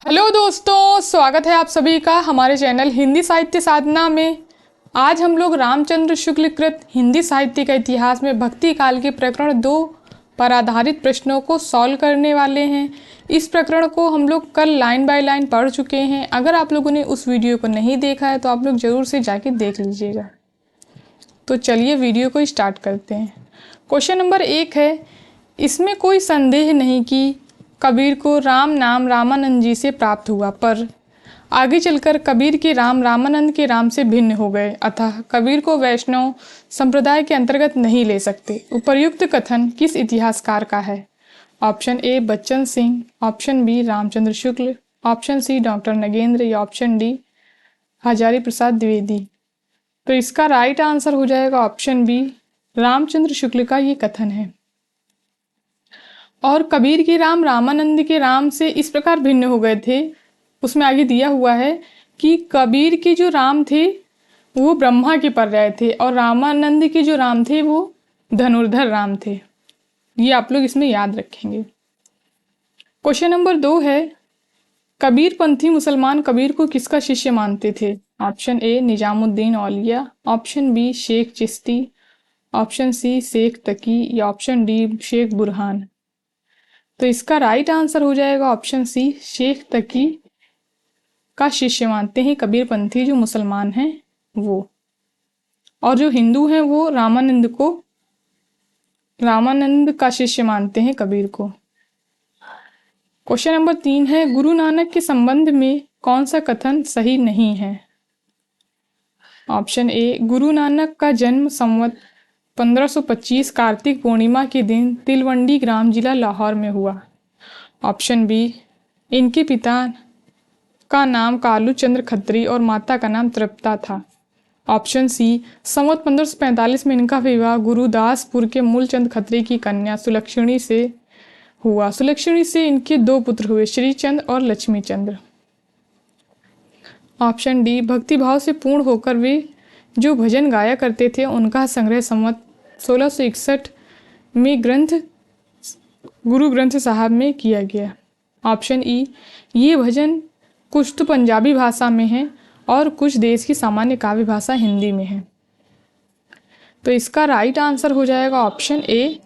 Hello दोस्तों, स्वागत है आप सभी का हमारे चैनल हिंदी साहित्य साधना में। आज हम लोग रामचंद्र शुक्ल कृत हिंदी साहित्य का इतिहास में भक्ति काल के प्रकरण 2 पर आधारित प्रश्नों को सॉल्व करने वाले हैं। इस प्रकरण को हम लोग कल लाइन बाय लाइन पढ़ चुके हैं। अगर आप लोगों ने उस वीडियो को नहीं देखा है तो आप लोग ज़रूर से जाके देख लीजिएगा। तो चलिए वीडियो को स्टार्ट करते हैं। क्वेश्चन नंबर 1 है, इसमें कोई संदेह नहीं कि कबीर को राम नाम रामानंद जी से प्राप्त हुआ, पर आगे चलकर कबीर के राम रामानंद के राम से भिन्न हो गए, अतः कबीर को वैष्णव संप्रदाय के अंतर्गत नहीं ले सकते। उपर्युक्त कथन किस इतिहासकार का है? Option A Bachchan Singh, option B Ramchandra Shukla, option C doctor Nagendra या ऑप्शन डी हजारी प्रसाद द्विवेदी। तो इसका राइट आंसर हो जाएगा ऑप्शन बी, रामचंद्र शुक्ल का ये कथन है। और कबीर के राम रामानंद के राम से इस प्रकार भिन्न हो गए थे, उसमें आगे दिया हुआ है कि कबीर के जो राम थे वो ब्रह्मा के पर्याय थे और रामानंद के जो राम थे वो धनुर्धर राम थे। ये आप लोग इसमें याद रखेंगे। क्वेश्चन नंबर 2 है, कबीर पंथी मुसलमान कबीर को किसका शिष्य मानते थे? Option A Nizamuddin Auliya, option B Sheikh Chishti, option C Sheikh Taqi या ऑप्शन डी शेख बुरहान। तो इसका राइट आंसर हो जाएगा ऑप्शन सी, शेख तकी का शिष्य मानते हैं कबीर पंथी जो मुसलमान हैं वो, और जो हिंदू हैं वो रामानंद का शिष्य मानते हैं कबीर को। क्वेश्चन नंबर 3 है, गुरु नानक के संबंध में कौन सा कथन सही नहीं है? ऑप्शन ए गुरु नानक का जन्म संवत 1525 कार्तिक पूर्णिमा के दिन तिलवंडी ग्राम जिला लाहौर में हुआ। ऑप्शन बी इनके पिता का नाम कालू चंद्र खत्री और माता का नाम तृप्ता था। ऑप्शन सी संवत 1545 में इनका विवाह गुरुदासपुर के मूलचंद खत्री की कन्या सुलक्षणी से हुआ। सुलक्षणी से इनके 2 पुत्र हुए, श्रीचंद और लक्ष्मी चंद्र। ऑप्शन डी भक्तिभाव से पूर्ण होकर वे जो भजन गाया करते थे उनका संग्रह संवत 1661 में गुरु ग्रंथ साहब में किया गया। ऑप्शन ई ये भजन कुछ तो पंजाबी भाषा में है और कुछ देश की सामान्य काव्य भाषा हिंदी में है। तो इसका राइट आंसर हो जाएगा ऑप्शन ए।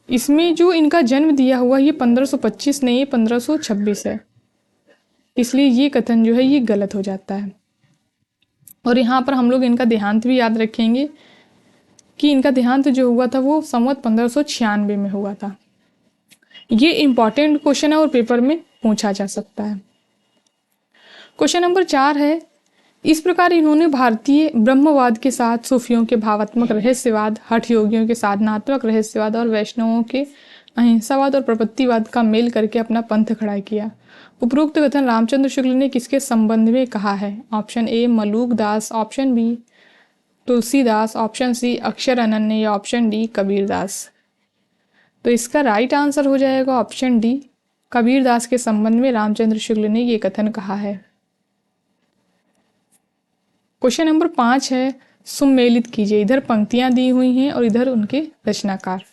इसमें जो इनका जन्म दिया हुआ ये 1525 नहीं, 1526 है, इसलिए ये कथन जो है ये गलत हो जाता है। और यहाँ पर हम लोग इनका देहांत भी याद रखेंगे कि इनका देहांत जो हुआ था वो संवत 1596 में हुआ था। ये इंपॉर्टेंट क्वेश्चन है और पेपर में पूछा जा सकता है। क्वेश्चन नंबर 4 है, इस प्रकार इन्होंने भारतीय ब्रह्मवाद के साथ सूफियों के भावात्मक रहस्यवाद, हठ योगियों के साधनात्मक रहस्यवाद और वैष्णवों के अहिंसावाद और प्रपत्तिवाद का मेल करके अपना पंथ खड़ा किया। उपरोक्त कथन रामचंद्र शुक्ल ने किसके संबंध में कहा है? Option A Maluk Das, option B Tulsidas, option C Akshar Ananya या ऑप्शन डी कबीरदास। तो इसका राइट आंसर हो जाएगा ऑप्शन डी, कबीरदास के संबंध में रामचंद्र शुक्ल ने ये कथन कहा है। क्वेश्चन नंबर 5 है, सुमेलित कीजिए। इधर पंक्तियां दी हुई हैं और इधर उनके रचनाकार।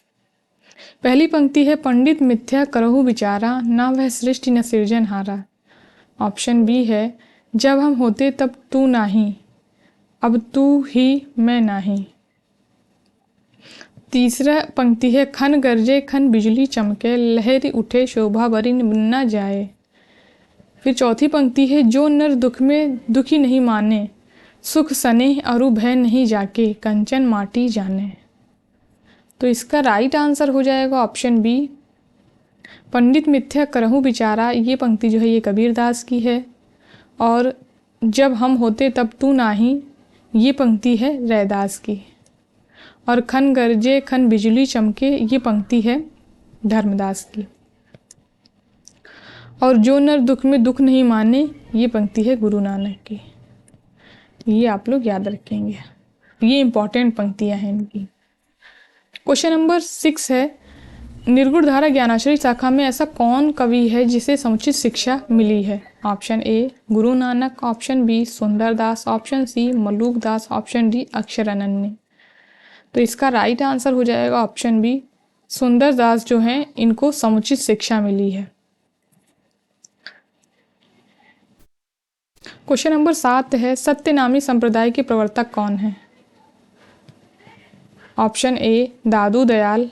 पहली पंक्ति है, पंडित मिथ्या करहु विचारा, ना वह सृष्टि न सृजन हारा। ऑप्शन बी है, जब हम होते तब तू नाही, अब तू ही मैं नाही। तीसरा पंक्ति है, खन गरजे खन बिजली चमके, लहर उठे शोभा बरी न जाए। फिर चौथी पंक्ति है, जो नर दुख में दुखी नहीं माने, सुख सने अरु भय नहीं जाके, कंचन माटी जाने। तो इसका राइट आंसर हो जाएगा ऑप्शन बी, पंडित मिथ्या करहु विचारा। ये पंक्ति जो है ये कबीरदास की है, और जब हम होते तब तू नाही ये पंक्ति है रैदास की, और खन गरजे खन बिजली चमके ये पंक्ति है धर्मदास की, और जो नर दुख में दुख नहीं माने ये पंक्ति है गुरु नानक की। ये आप लोग याद रखेंगे, ये इंपॉर्टेंट पंक्तियां हैं इनकी। क्वेश्चन नंबर 6 है, निर्गुण धारा ज्ञानाश्रय शाखा में ऐसा कौन कवि है जिसे समुचित शिक्षा मिली है? Option A Guru Nanak, option B Sundardas, option C Maluk Das, option D Akshar Ananya. तो इसका राइट आंसर हो जाएगा ऑप्शन बी, सुंदरदास जो हैं इनको समुचित शिक्षा मिली है। क्वेश्चन नंबर 7 है, सत्यनामी संप्रदाय के प्रवर्तक कौन है? Option A Dadu Dayal,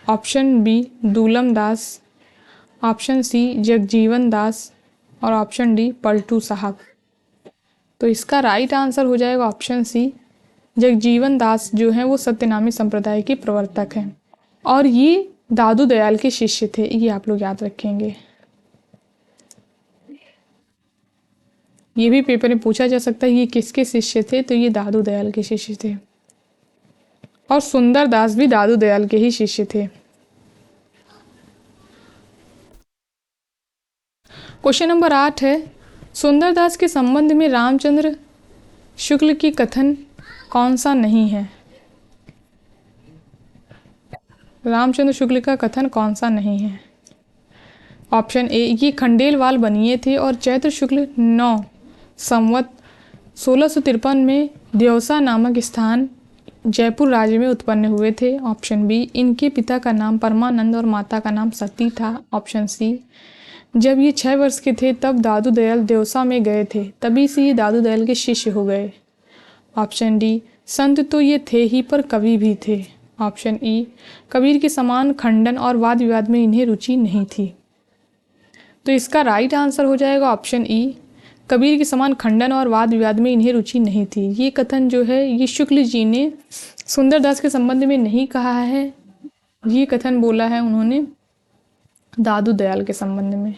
option B Dulam Das, option C Jagjivan Das और ऑप्शन डी पलटू साहब। तो इसका राइट आंसर हो जाएगा ऑप्शन सी, जगजीवन दास जो हैं वो सत्यनामी संप्रदाय के प्रवर्तक हैं और ये दादू दयाल के शिष्य थे, ये आप लोग याद रखेंगे। ये भी पेपर में पूछा जा सकता है ये किसके शिष्य थे, तो ये दादू दयाल के शिष्य थे और सुंदर दास भी दादू दयाल के ही शिष्य थे। क्वेश्चन नंबर 8 है, सुंदरदास के संबंध में रामचंद्र शुक्ल की कथन कौन सा नहीं है? रामचंद्र शुक्ल का कथन कौन सा नहीं है? ऑप्शन ए, ये खंडेलवाल बनिए थे और चैत्र शुक्ल 9 संवत 1653 में देवसा नामक स्थान जयपुर राज्य में उत्पन्न हुए थे। ऑप्शन बी, इनके पिता का नाम परमानंद और माता का नाम सती था। ऑप्शन सी, जब ये 6 वर्ष के थे तब दादू दयाल देवसा में गए थे, तभी से ये दादू दयाल के शिष्य हो गए। ऑप्शन डी, संत तो ये थे ही पर कवि भी थे। ऑप्शन ई, कबीर के समान खंडन और वाद विवाद में इन्हें रुचि नहीं थी। तो इसका राइट आंसर हो जाएगा ऑप्शन ई, कबीर के समान खंडन और वाद विवाद में इन्हें रुचि नहीं थी। ये कथन जो है ये शुक्ल जी ने सुंदरदास के संबंध में नहीं कहा है, ये कथन बोला है उन्होंने दादू दयाल के संबंध में,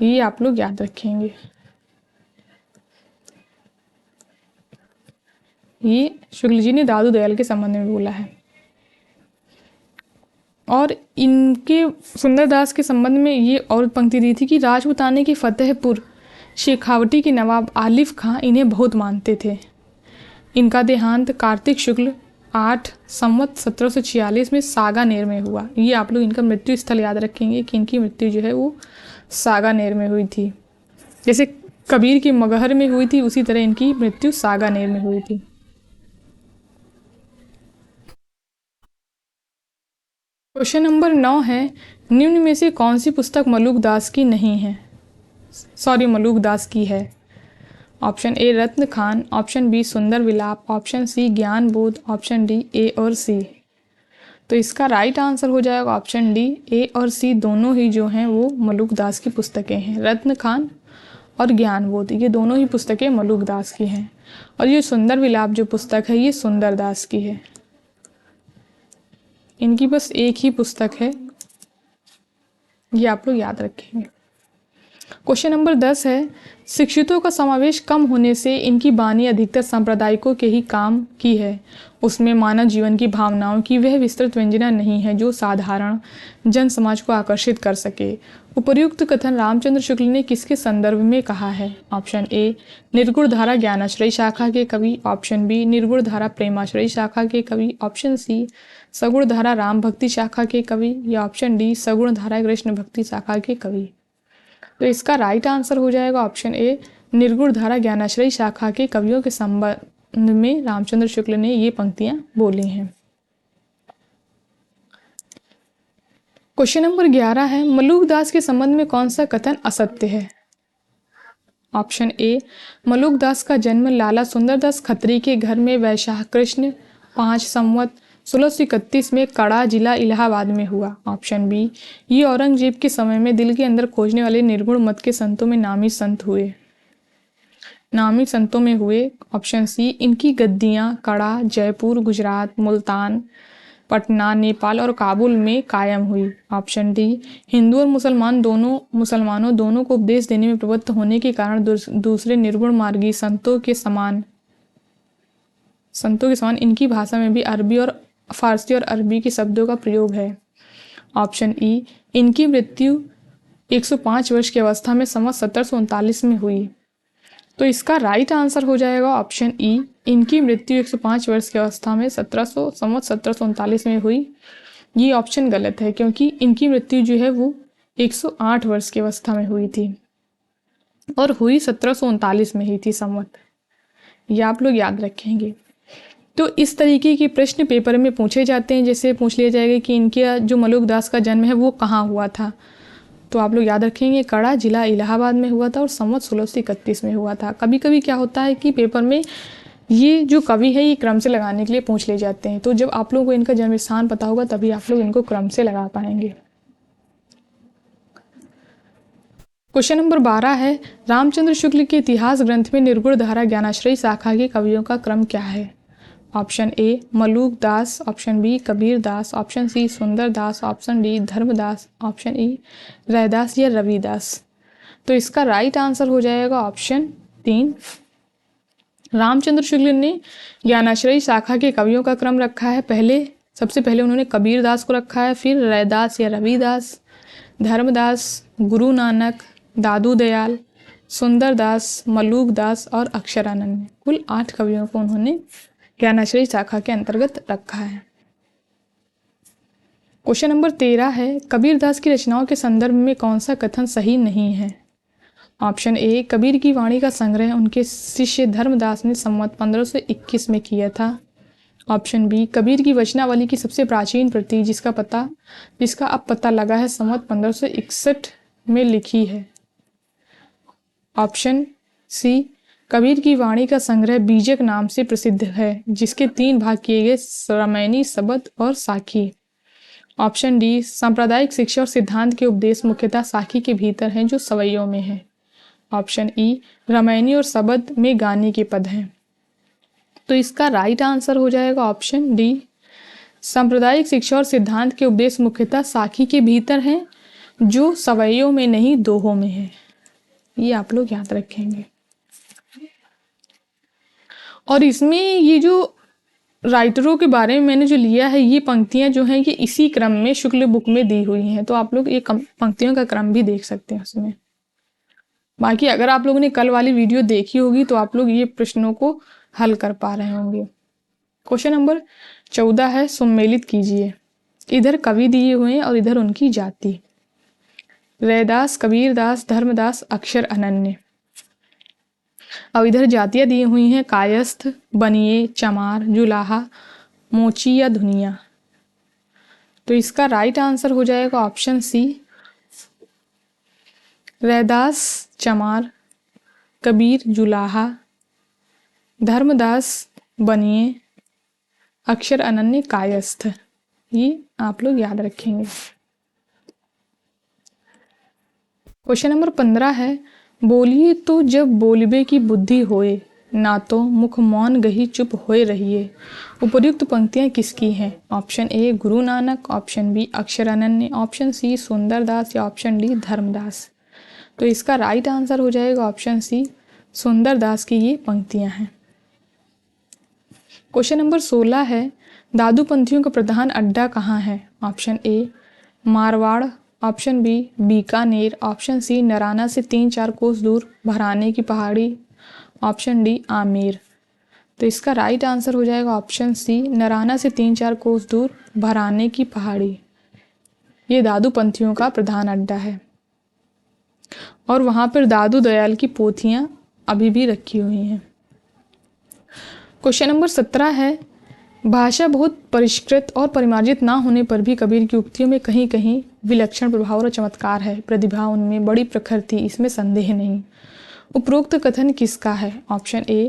ये आप लोग याद रखेंगे। ये शुक्ल जी ने दादू दयाल के संबंध में बोला है और इनके सुंदरदास के संबंध में ये और पंक्ति दी थी कि राजपूताने के फतेहपुर शेखावटी के नवाब आलिफ खां इन्हें बहुत मानते थे। इनका देहांत कार्तिक शुक्ल 8 संवत 1746 में सागानेर में हुआ। ये आप लोग इनका मृत्यु स्थल याद रखेंगे कि इनकी मृत्यु जो है वो सागानेर में हुई थी। जैसे कबीर की मगहर में हुई थी उसी तरह इनकी मृत्यु सागानेर में हुई थी। क्वेश्चन नंबर 9 है, निम्न में से कौन सी पुस्तक मलुकदास की नहीं है? मलुकदास की है। Option A Ratna Khan, option B Sundar Vilap, option C ज्ञान बोध, ऑप्शन डी ए और सी। तो इसका राइट आंसर हो जाएगा ऑप्शन डी, ए और सी दोनों ही जो हैं वो मलुकदास की पुस्तकें हैं। रत्न खान और ज्ञान बोध ये दोनों ही पुस्तकें मलुकदास की हैं और ये सुंदर विलाप जो पुस्तक है ये सुंदरदास की है। इनकी बस एक ही पुस्तक है, ये आप लोग याद रखेंगे। क्वेश्चन नंबर 10 है, शिक्षितों का समावेश कम होने से इनकी बानी अधिकतर सांप्रदायिकों के ही काम की है। उसमें मानव जीवन की भावनाओं की वह विस्तृत व्यंजना नहीं है जो साधारण जन समाज को आकर्षित कर सके। उपर्युक्त कथन रामचंद्र शुक्ल ने किसके संदर्भ में कहा है? ऑप्शन ए निर्गुण धारा ज्ञानाश्रयी शाखा के कवि, ऑप्शन बी निर्गुण धारा प्रेमाश्रयी शाखा के कवि, ऑप्शन सी सगुण धारा राम भक्ति शाखा के कवि या ऑप्शन डी सगुण धारा कृष्ण भक्ति शाखा के कवि। तो इसका राइट आंसर हो जाएगा ऑप्शन ए, निर्गुण धारा ज्ञानाश्रयी शाखा के कवियों के संबंध में रामचंद्र शुक्ल ने ये पंक्तियां बोली हैं। क्वेश्चन नंबर 11 है, मलुकदास के संबंध में कौन सा कथन असत्य है? ऑप्शन ए मलुकदास का जन्म लाला सुंदरदास खत्री के घर में वैशाख कृष्ण 5 संवत 1631 में कड़ा जिला इलाहाबाद में हुआ। ऑप्शन बी ये औरंगजेब के समय में दिल के अंदर खोजने वाले निर्गुण मत के संतों में नामी संतों में हुए। ऑप्शन सी इनकी गद्दियाँ कड़ा, जयपुर, गुजरात, मुल्तान, पटना, नेपाल और काबुल में कायम हुई। ऑप्शन डी हिंदू और मुसलमानों दोनों को उपदेश देने में प्रवृत्त होने के कारण दूसरे निर्गुण मार्गी संतों के समान इनकी भाषा में भी अरबी और फारसी और अरबी के शब्दों का प्रयोग है। ऑप्शन ई इनकी मृत्यु 105 वर्ष की अवस्था में संवत 1739 में हुई। तो इसका राइट आंसर हो जाएगा ऑप्शन ई, इनकी मृत्यु 105 वर्ष की अवस्था में संवत 1739 में हुई। ये ऑप्शन गलत है क्योंकि इनकी मृत्यु जो है वो 108 वर्ष की अवस्था में हुई थी और हुई 1739 में ही थी संवत। ये आप लोग याद रखेंगे। तो इस तरीके के प्रश्न पेपर में पूछे जाते हैं। जैसे पूछ लिया जाएगा कि इनके जो मलुकदास का जन्म है वो कहाँ हुआ था, तो तो आप लोग याद रखेंगे कड़ा जिला इलाहाबाद में हुआ था और संवत 1631 में हुआ था। कभी कभी क्या होता है कि पेपर में ये जो कवि है ये क्रम से लगाने के लिए पूछ ले जाते हैं, तो जब आप लोगों को इनका जन्म स्थान पता होगा तभी आप लोग इनको क्रम से लगा पाएंगे। क्वेश्चन नंबर 12 है, रामचंद्र शुक्ल के इतिहास ग्रंथ में निर्गुण धारा ज्ञानाश्रयी शाखा के कवियों का क्रम क्या है? Option A Maluk Das, option B Kabir Das, option C Sundar Das, option D Dharmdas, option E Raidas या रविदास। तो इसका राइट आंसर हो जाएगा ऑप्शन 3। रामचंद्र शुक्ल ने ज्ञानाश्रयी शाखा के कवियों का क्रम रखा है। सबसे पहले उन्होंने कबीर दास को रखा है, फिर रैदास या रविदास, धर्मदास, गुरु नानक, दादू दयाल, सुंदर दास, मलूक दास और अक्षरानंद। कुल 8 कवियों को उन्होंने ज्ञानाश्रयी शाखा के अंतर्गत रखा है। क्वेश्चन नंबर 13 है, कबीर दास की रचनाओं के संदर्भ में कौन सा कथन सही नहीं है? ऑप्शन ए कबीर की वाणी का संग्रह उनके शिष्य धर्मदास ने संवत 1521 में किया था। ऑप्शन बी कबीर की वचनावली की सबसे प्राचीन प्रति जिसका अब पता लगा है संवत 1561 में लिखी है। ऑप्शन सी कबीर की वाणी का संग्रह बीजक नाम से प्रसिद्ध है, जिसके 3 भाग किए गए, रामायणी, सबद और साखी। ऑप्शन डी सांप्रदायिक शिक्षा और सिद्धांत के उपदेश मुख्यतः साखी के भीतर हैं जो सवैयों में है। ऑप्शन ई रामायणी और सबद में गाने के पद हैं। तो इसका राइट आंसर हो जाएगा ऑप्शन डी सांप्रदायिक शिक्षा और सिद्धांत के उपदेश मुख्यतः साखी के भीतर हैं जो सवैयों में नहीं दोहों में है। ये आप लोग याद रखेंगे। और इसमें ये जो राइटरों के बारे में मैंने जो लिया है, ये पंक्तियां जो हैं ये इसी क्रम में शुक्ल बुक में दी हुई हैं, तो आप लोग ये पंक्तियों का क्रम भी देख सकते हैं उसमें। बाकी अगर आप लोगों ने कल वाली वीडियो देखी होगी तो आप लोग ये प्रश्नों को हल कर पा रहे होंगे। क्वेश्चन नंबर 14 है, सम्मिलित कीजिए। इधर कवि दिए हुए हैं और इधर उनकी जाति। रैदास, कबीरदास, धर्मदास, अक्षर अनन्य। और इधर जातियां दी हुई हैं कायस्थ, बनिए, चमार, जुलाहा, मोची या धुनिया। तो इसका राइट आंसर हो जाएगा ऑप्शन सी रैदास, चमार, कबीर, जुलाहा, धर्मदास, बनिए, अक्षर अनन्य, कायस्थ। ये आप लोग याद रखेंगे। क्वेश्चन नंबर 15 है, बोलिए तो जब बोलबे की बुद्धि होए, ना तो मुख मौन गही चुप होए रहिए। उपर्युक्त पंक्तियां किसकी हैं? Option A Guru Nanak, option B अक्षर अनन्य, ऑप्शन सी सुंदर दास या ऑप्शन डी धर्मदास। तो इसका राइट आंसर हो जाएगा ऑप्शन सी सुंदर दास की ये पंक्तियां हैं। क्वेश्चन नंबर 16 है, दादू पंथियों का प्रधान अड्डा कहाँ है? Option A Marwar, option B Bikaner, option C Narana से 3-4 कोस दूर भराने की पहाड़ी, ऑप्शन डी आमेर। तो इसका राइट आंसर हो जाएगा ऑप्शन सी नराना से 3-4 कोस दूर भराने की पहाड़ी। ये दादू पंथियों का प्रधान अड्डा है और वहाँ पर दादू दयाल की पोथियाँ अभी भी रखी हुई हैं। क्वेश्चन नंबर 17 है, भाषा बहुत परिष्कृत और परिमार्जित ना होने पर भी कबीर की उक्तियों में कहीं कहीं विलक्षण प्रभाव और चमत्कार है। प्रतिभा उनमें बड़ी प्रखर थी, इसमें संदेह नहीं। उपरोक्त कथन किसका है? Option A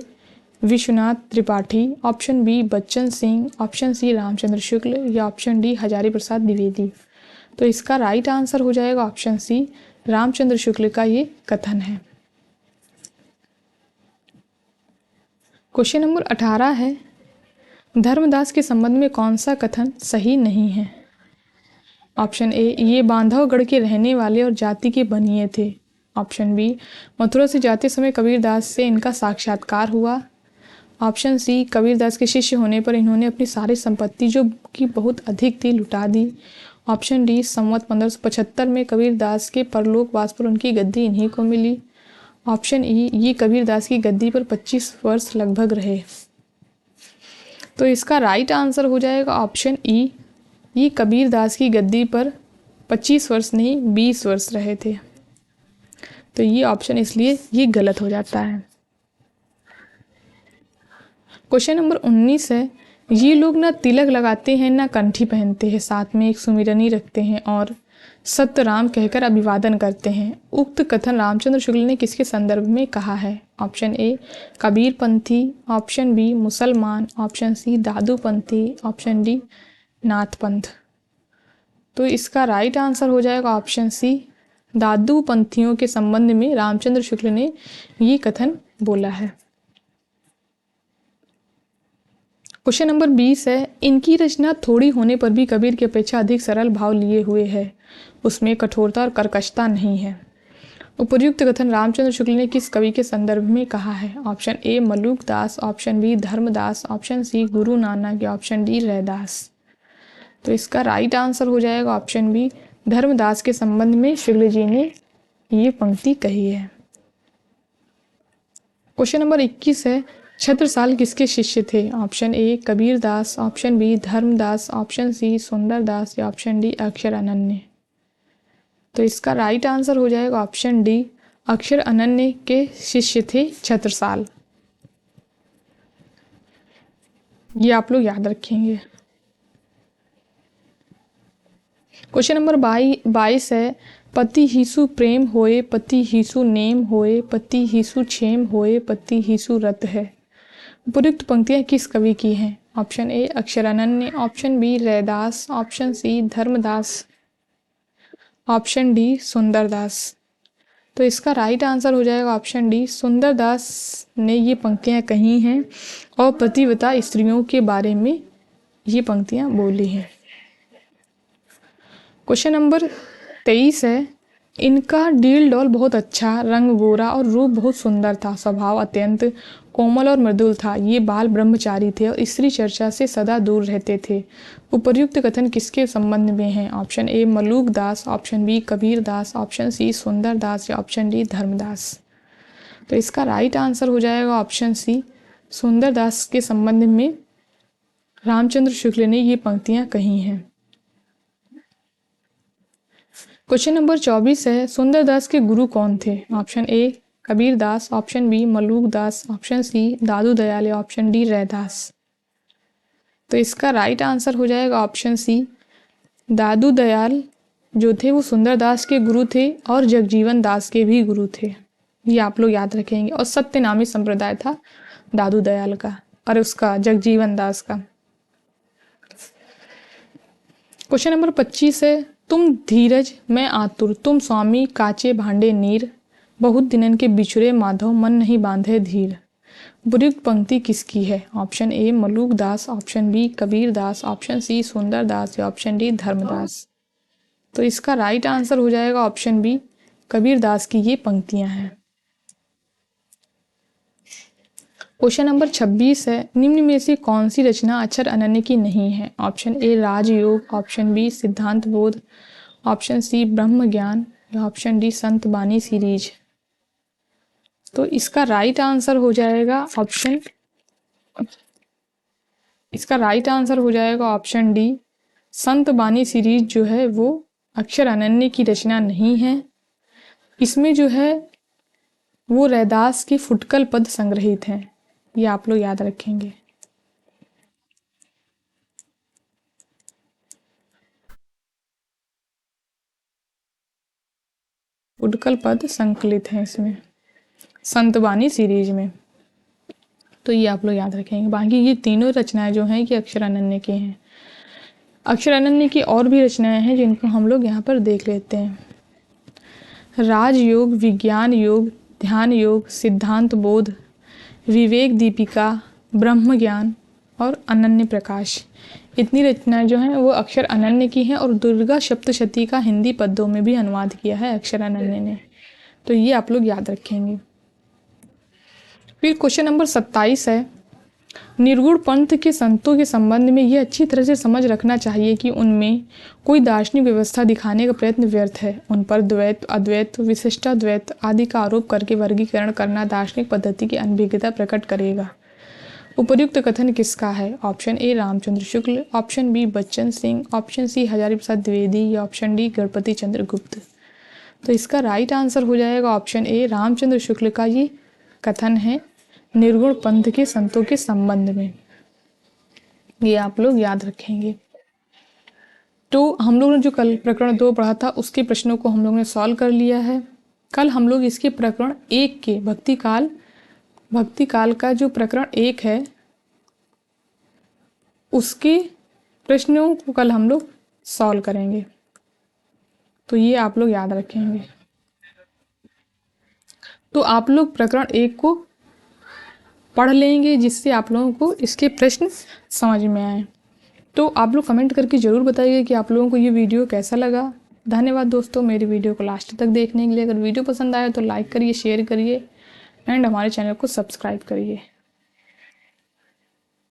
Vishwanath Tripathi, option B Bachchan Singh, option C Ramchandra Shukla या ऑप्शन डी हजारी प्रसाद द्विवेदी। तो इसका राइट आंसर हो जाएगा ऑप्शन सी रामचंद्र शुक्ल का ये कथन है। क्वेश्चन नंबर 18 है, धर्मदास के संबंध में कौन सा कथन सही नहीं है? ऑप्शन ए ये बांधवगढ़ के रहने वाले और जाति के बनिए थे। ऑप्शन बी मथुरा से जाते समय कबीरदास से इनका साक्षात्कार हुआ। ऑप्शन सी कबीरदास के शिष्य होने पर इन्होंने अपनी सारी संपत्ति जो कि बहुत अधिक थी लुटा दी। ऑप्शन डी संवत 1575 में कबीरदास के परलोकवास पर उनकी गद्दी इन्हीं को मिली। ऑप्शन ई ये कबीरदास की गद्दी पर 25 वर्ष लगभग रहे। तो इसका राइट आंसर हो जाएगा ऑप्शन ई ये कबीरदास की गद्दी पर 25 वर्ष नहीं 20 वर्ष रहे थे। तो ये ऑप्शन इसलिए ये गलत हो जाता है। क्वेश्चन नंबर 19 है, ये लोग ना तिलक लगाते हैं ना कंठी पहनते हैं, साथ में एक सुमिरनी रखते हैं और सत्यराम कहकर अभिवादन करते हैं। उक्त कथन रामचंद्र शुक्ल ने किसके संदर्भ में कहा है? Option A Kabirpanthi, option B मुसलमान, option C Dadupanthi, option D Nathpanth. तो इसका राइट आंसर हो जाएगा ऑप्शन सी, दादूपंथियों के संबंध में रामचंद्र शुक्ल ने ये कथन बोला है। क्वेश्चन नंबर 20 है, इनकी रचना थोड़ी होने पर भी कबीर की अपेक्षा अधिक सरल भाव लिए हुए है, उसमें कठोरता और कर्कशता नहीं है। उपर्युक्त कथन रामचंद्र शुक्ल ने किस कवि के संदर्भ में कहा है? Option A Maluk Das, option B Dharmdas, option C Guru Nanak या ऑप्शन डी रैदास। तो इसका राइट आंसर हो जाएगा ऑप्शन बी, धर्मदास के संबंध में शुक्ल जी ने ये पंक्ति कही है। क्वेश्चन नंबर 21 है, छत्रसाल किसके शिष्य थे? Option A Kabir Das, option B Dharmdas, option C Sundardas या ऑप्शन डी अक्षर अनन्य। तो इसका राइट आंसर हो जाएगा ऑप्शन डी, अक्षर अनन्य के शिष्य थे छत्रसाल। ये आप लोग याद रखेंगे। क्वेश्चन नंबर 22 है, पति हिसु प्रेम होए, पति हिसु नेम होए, पति हिसु क्षेम होए, पति हिसु रत है। उपयुक्त पंक्तियां किस कवि की हैं? Option A Aksharananya, option B Raidas, option C Dharmdas, option D Sundardas. तो इसका राइट आंसर हो जाएगा ऑप्शन डी, सुंदरदास ने ये पंक्तियां कही हैं और पतिव्रता स्त्रियों के बारे में ये पंक्तियां बोली हैं। क्वेश्चन नंबर 23 है, इनका डील डॉल बहुत अच्छा, रंग गोरा और रूप बहुत सुंदर था, स्वभाव अत्यंत कोमल और मृदुल था, ये बाल ब्रह्मचारी थे और स्त्री चर्चा से सदा दूर रहते थे। उपर्युक्त कथन किसके संबंध में है? Option A Maluk Das, option B Kabir Das, option C Sundar Das या ऑप्शन डी धर्मदास। तो इसका राइट आंसर हो जाएगा ऑप्शन सी, सुंदर दास के संबंध में रामचंद्र शुक्ल ने ये पंक्तियां कही हैं। क्वेश्चन नंबर 24 है, सुंदरदास के गुरु कौन थे? Option A Kabir Das, option B Maluk Das, option C Dadu Dayal या ऑप्शन डी रैदास। तो इसका राइट आंसर हो जाएगा ऑप्शन सी, दादू दयाल जो थे वो सुंदरदास के गुरु थे और जगजीवन दास के भी गुरु थे। ये आप लोग याद रखेंगे। और सत्यनामी संप्रदाय था दादू दयाल का और उसका जगजीवन दास का। क्वेश्चन नंबर 25 है, तुम धीरज मैं आतुर, तुम स्वामी काचे भांडे नीर, बहुत दिनन के बिछुड़े माधव मन नहीं बांधे धीर। उपयुक्त पंक्ति किसकी है? Option A Maluk Das, option B Kabir Das, option C Sundar Das या ऑप्शन डी धर्मदास। तो इसका राइट आंसर हो जाएगा ऑप्शन बी, कबीर दास की ये पंक्तियां हैं। क्वेश्चन नंबर 26 है, निम्न में से कौन सी रचना अक्षर अनन्य की नहीं है? Option A Rajyog, option B Siddhant Bodh, option C ब्रह्म ज्ञान या ऑप्शन डी संत बानी सीरीज। तो इसका राइट आंसर हो जाएगा ऑप्शन डी, संत बानी सीरीज जो है वो अक्षर अनन्य की रचना नहीं है। इसमें जो है वो रैदास के फुटकल पद संग्रहित हैं। ये आप लोग याद रखेंगे। फुटकल पद संकलित हैं इसमें संतबानी सीरीज में। तो ये आप लोग याद रखेंगे। बाकी ये तीनों रचनाएं जो हैं कि अक्षर अनन्य की हैं। अक्षर अनन्य की और भी रचनाएं हैं जिनको हम लोग यहाँ पर देख लेते हैं। राजयोग, विज्ञान योग, ध्यान योग, सिद्धांत बोध, विवेक दीपिका, ब्रह्म ज्ञान और अनन्य प्रकाश। इतनी रचनाएं जो हैं वो अक्षर अनन्य की हैं और दुर्गा सप्तशती का हिंदी पद्यों में भी अनुवाद किया है अक्षर अनन्य ने। तो ये आप लोग याद रखेंगे। फिर क्वेश्चन नंबर 27 है, निर्गुण पंथ के संतों के संबंध में ये अच्छी तरह से समझ रखना चाहिए कि उनमें कोई दार्शनिक व्यवस्था दिखाने का प्रयत्न व्यर्थ है। उन पर द्वैत, अद्वैत, विशिष्टाद्वैत आदि का आरोप करके वर्गीकरण करना दार्शनिक पद्धति की अनभिज्ञता प्रकट करेगा। उपर्युक्त कथन किसका है? Option A Ramchandra Shukla, option B Bachchan Singh, option C Hazari Prasad Dwivedi या ऑप्शन डी गणपति चंद्र गुप्त। तो इसका राइट आंसर हो जाएगा ऑप्शन ए, रामचंद्र शुक्ल का ये कथन है निर्गुण पंथ के संतों के संबंध में। ये आप लोग याद रखेंगे। तो हम लोगों ने जो कल प्रकरण 2 पढ़ा था उसके प्रश्नों को हम लोगों ने सॉल्व कर लिया है। कल हम लोग इसके प्रकरण 1 के भक्ति काल का जो प्रकरण 1 है उसके प्रश्नों को कल हम लोग सॉल्व करेंगे। तो ये आप लोग याद रखेंगे। तो आप लोग प्रकरण 1 को पढ़ लेंगे जिससे आप लोगों को इसके प्रश्न समझ में आए। तो आप लोग कमेंट करके ज़रूर बताइए कि आप लोगों को ये वीडियो कैसा लगा। धन्यवाद दोस्तों मेरी वीडियो को लास्ट तक देखने के लिए। अगर वीडियो पसंद आया तो लाइक करिए, शेयर करिए एंड हमारे चैनल को सब्सक्राइब करिए।